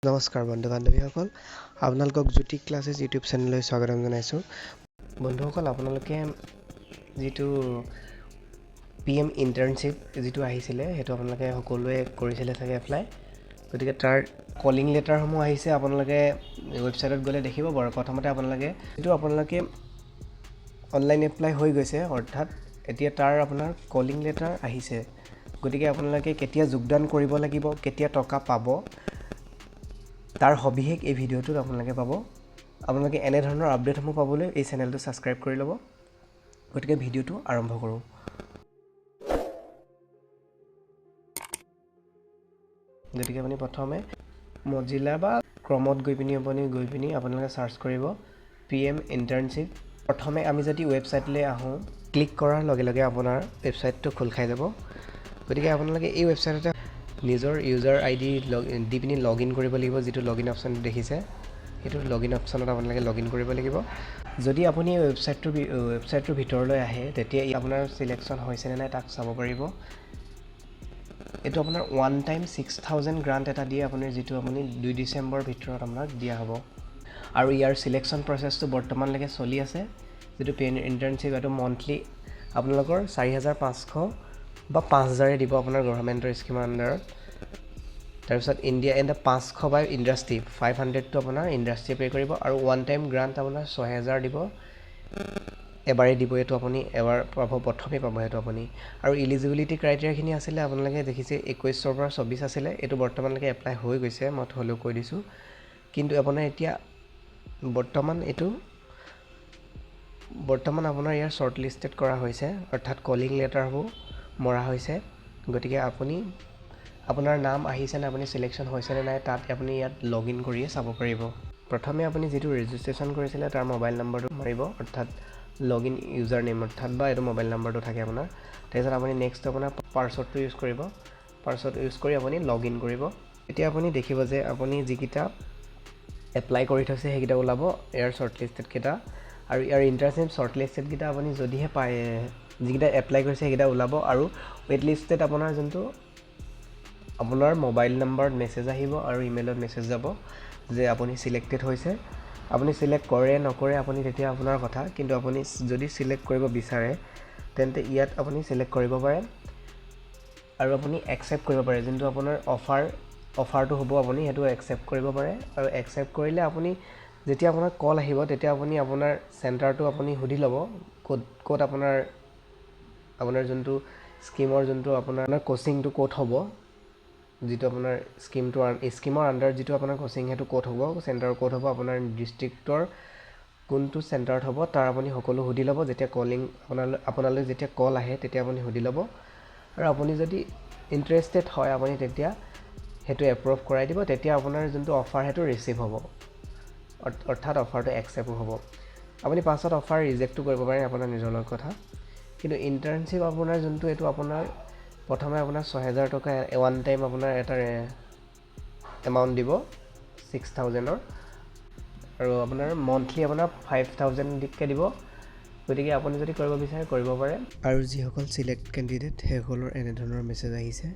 নমস্কাৰ বন্ধু বান্ধৱীসকল, আপোনালোকক জ্যোতি ক্লাছেছ ইউটিউব চেনেললৈ স্বাগতম জনাইছোঁ। বন্ধুসকল, আপোনালোকে যিটো PM ইণ্টাৰ্ণশ্বিপ যিটো আহিছিলে সেইটো আপোনালোকে সকলোৱে কৰিছিলে চাগে এপ্লাই। গতিকে তাৰ কলিং লেটাৰসমূহ আহিছে। আপোনালোকে ৱেবছাইটত গ'লে দেখিব বাৰু। প্ৰথমতে আপোনালোকে অনলাইন এপ্লাই হৈ গৈছে, অৰ্থাৎ এতিয়া তাৰ আপোনাৰ কলিং লেটাৰ আহিছে। গতিকে আপোনালোকে কেতিয়া যোগদান কৰিব লাগিব, কেতিয়া টকা পাব, তাৰ সবিশেষ এই ভিডিঅ'টোত আপোনালোকে পাব। আপোনালোকে এনেধৰণৰ আপডেটসমূহ পাবলৈ এই চেনেলটো ছাবস্ক্ৰাইব কৰি ল'ব। গতিকে ভিডিঅ'টো আৰম্ভ কৰোঁ। গতিকে আপুনি প্ৰথমে মজিলা বা ক্ৰমত গৈ পিনি আপোনালোকে ছাৰ্চ কৰিব PM ইণ্টাৰ্ণশ্বিপ। প্ৰথমে আমি যদি ৱেবছাইটলৈ আহোঁ, ক্লিক কৰাৰ লগে লগে আপোনাৰ ৱেবছাইটটো খোল খাই যাব। গতিকে আপোনালোকে এই ৱেবছাইটতে নিজৰ ইউজাৰ ID দি পিনি লগ ইন কৰিব লাগিব। যিটো লগ ইন অপশ্যনটো দেখিছে, সেইটো লগ ইন অপশ্যনত আপোনালোকে লগ ইন কৰিব লাগিব। যদি আপুনি ৱেবছাইটটোৰ ভিতৰলৈ আহে, তেতিয়া আপোনাৰ ছিলেকশ্যন হৈছেনে নাই তাক চাব পাৰিব। এইটো আপোনাৰ ওৱান টাইম 6000 গ্ৰাণ্ট এটা দিয়ে আপুনি, যিটো আপুনি 2 ডিচেম্বৰৰ ভিতৰত আপোনাক দিয়া হ'ব। আৰু ইয়াৰ ছিলেকশ্যন প্ৰচেছটো বৰ্তমানলৈকে চলি আছে। যিটো PM ইণ্টাৰ্ণশ্বিপ, এইটো মন্থলি আপোনালোকৰ 4500 বা 5000 দিব আপোনাৰ গভৰ্ণমেণ্টৰ স্কিমৰ আণ্ডাৰত। তাৰপিছত ইণ্ডিয়া এণ্ড 500 বাই ইণ্ডাষ্ট্ৰী 500টো আপোনাৰ ইণ্ডাষ্ট্ৰীয়ে পে' কৰিব। আৰু ওৱান টাইম গ্ৰাণ্ট আপোনাৰ 6000 দিব, এবাৰেই দিব। এইটো আপুনি এবাৰ পাব, প্ৰথমেই পাব সেইটো আপুনি। আৰু ইলিজিবিলিটি ক্ৰাইটেৰিয়াখিনি আছিলে আপোনালোকে দেখিছে 21ৰ পৰা 24 আছিলে। এইটো বৰ্তমানলৈকে এপ্লাই হৈ গৈছে, মই হ'লেও কৈ দিছোঁ। কিন্তু আপোনাৰ এতিয়া বৰ্তমান আপোনাৰ ইয়াৰ শ্বৰ্ট লিষ্টেড কৰা হৈছে, অৰ্থাৎ কলিং লেটাৰবোৰ মৰা হৈছে। গতিকে আপোনাৰ নাম আহিছেনে, আপুনি ছিলেকশ্যন হৈছেনে নাই, তাত আপুনি ইয়াত লগ ইন কৰিয়ে চাব পাৰিব। প্ৰথমে আপুনি যিটো ৰেজিষ্ট্ৰেশ্যন কৰিছিলে তাৰ মোবাইল নম্বৰটো মাৰিব, অৰ্থাৎ লগ ইন ইউজাৰ নেম অৰ্থাৎ বা এইটো মোবাইল নম্বৰটো থাকে আপোনাৰ। তাৰপিছত আপুনি নেক্সট আপোনাৰ পাছৱৰ্ডটো ইউজ কৰিব। পাছৱৰ্ড ইউজ কৰি আপুনি লগ ইন কৰিব। এতিয়া আপুনি দেখিব যে আপুনি যিকেইটা এপ্লাই কৰি থৈছে সেইকেইটা ওলাব, ইয়াৰ শ্বৰ্ট লিষ্টেডকেইটা। আৰু ইয়াৰ ইণ্টাৰ্ণশ্বিপ শ্বৰ্ট লিষ্টেডকেইটা আপুনি যদিহে পায়, যিকেইটা এপ্লাই কৰিছে সেইকেইটা ওলাব। আৰু ৱেইট লিষ্টেড আপোনাৰ যোনটো আপোনাৰ মোবাইল নম্বৰত মেছেজ আহিব আৰু ইমেইলত মেছেজ যাব যে আপুনি ছিলেক্টেড হৈছে। আপুনি ছিলেক্ট কৰে নকৰে আপুনি তেতিয়া আপোনাৰ কথা। কিন্তু আপুনি যদি ছিলেক্ট কৰিব বিচাৰে তেন্তে ইয়াত আপুনি ছিলেক্ট কৰিব পাৰে আৰু আপুনি একচেপ্ট কৰিব পাৰে। যোনটো আপোনাৰ অফাৰটো হ'ব আপুনি সেইটো একচেপ্ট কৰিব পাৰে। আৰু একচেপ্ট কৰিলে আপুনি যেতিয়া আপোনাৰ কল আহিব তেতিয়া আপুনি আপোনাৰ চেণ্টাৰটো আপুনি সুধি ল'ব, ক'ত আপোনাৰ যোনটো স্কিমৰ যোনটো আপোনাৰ কোচিংটো ক'ত হ'ব, যিটো আপোনাৰ স্কিমৰ আণ্ডাৰত যিটো আপোনাৰ কোচিং সেইটো ক'ত হ'ব, চেণ্টাৰ ক'ত হ'ব, আপোনাৰ ডিষ্ট্ৰিক্টৰ কোনটো চেণ্টাৰত হ'ব তাৰ আপুনি সকলো সুধি ল'ব। যেতিয়া আপোনালৈ যেতিয়া কল আহে তেতিয়া আপুনি সুধি ল'ব। আৰু আপুনি যদি ইণ্টাৰেষ্টেড হয় আপুনি তেতিয়া সেইটো এপ্ৰুভ কৰাই দিব। তেতিয়া আপোনাৰ যোনটো অফাৰ সেইটো ৰিচিভ হ'ব, অৰ্থাৎ অফাৰটো একচেপ্ট হ'ব। আপুনি পাছত অফাৰ ৰিজেক্টটো কৰিব পাৰে, আপোনাৰ নিজৰ লগত কথা। কিন্তু ইণ্টাৰ্ণশ্বিপ আপোনাৰ যোনটো এইটো আপোনাৰ প্ৰথমে আপোনাৰ 6000 টকা ওৱান টাইম আপোনাৰ এটা এমাউণ্ট দিব 6000ৰ, আৰু আপোনাৰ মন্থলি আপোনাৰ 5000কৈ দিব। গতিকে আপুনি যদি কৰিব বিচাৰে কৰিব পাৰে। আৰু যিসকল ছিলেক্ট কেণ্ডিডেট সেইসকলৰ এনেধৰণৰ মেছেজ আহিছে।